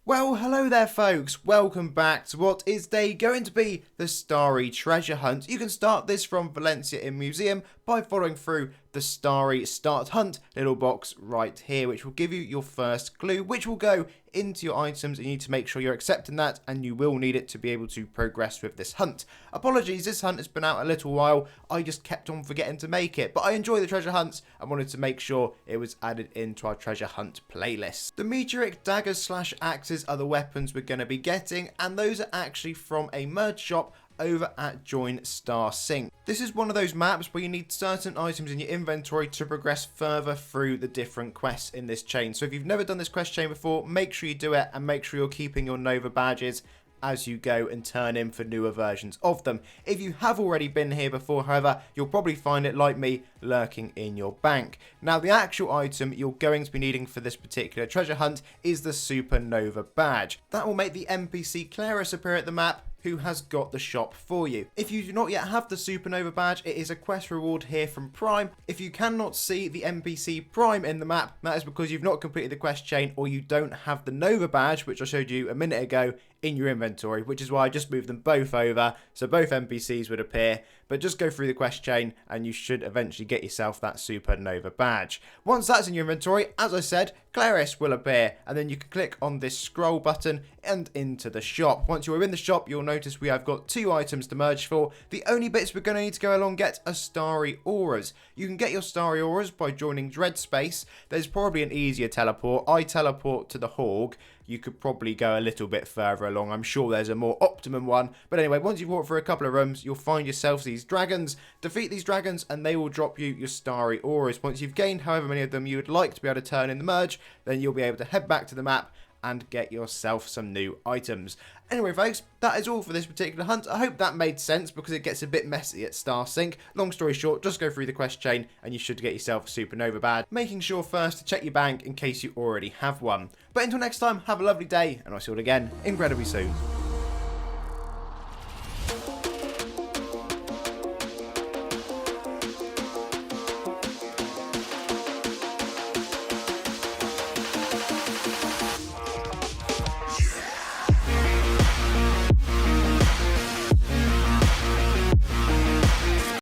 Well, hello there folks, welcome back to what is today going to be the Starry Treasure Hunt. You can start this from Valencia in Museum by following through the Starry Start Hunt little box right here, which will give you your first clue, which will go into your items. You need to make sure you're accepting that, and you will need it to be able to progress with this hunt. Apologies, this hunt has been out a little while, I just kept on forgetting to make it, but I enjoy the treasure hunts and wanted to make sure it was added into our treasure hunt playlist. The meteoric daggers slash axes are the weapons we're going to be getting, and those are actually from a merge shop over at Join Star Sync. This is one of those maps where you need certain items in your inventory to progress further through the different quests in this chain. So if you've never done this quest chain before, make sure you do it and make sure you're keeping your Nova badges as you go and turn in for newer versions of them. If you have already been here before, however, you'll probably find it, like me, lurking in your bank. Now, the actual item you're going to be needing for this particular treasure hunt is the Supernova badge. That will make the NPC Claris appear at the map, who has got the shop for you. If you do not yet have the Supernova badge, it is a quest reward here from Prime. If you cannot see the NPC Prime in the map, that is because you've not completed the quest chain, or you don't have the Nova badge, which I showed you a minute ago, in your inventory, which is why I just moved them both over, so both NPCs would appear. But just go through the quest chain and you should eventually get yourself that Supernova badge. Once that's in your inventory, as I said, Claris will appear, and then you can click on this scroll button and into the shop. Once you're in the shop, you'll notice we have got 2 items to merge for. The only bits we're going to need to go along get are Starry Auras. You can get your Starry Auras by joining Dread Space. There's probably an easier teleport. I teleport to the Hog. You could probably go a little bit further along. I'm sure there's a more optimum one. But anyway, once you've walked through a couple of rooms, you'll find yourselves these dragons. Defeat these dragons and they will drop you your Starry Auras. Once you've gained however many of them you would like to be able to turn in the merge, then you'll be able to head back to the map and get yourself some new items. Anyway folks, that is all for this particular hunt. I hope that made sense because it gets a bit messy at Star Sync. Long story short, just go through the quest chain and you should get yourself a Supernova badge, making sure first to check your bank in case you already have one. But until next time, have a lovely day and I'll see you all again incredibly soon.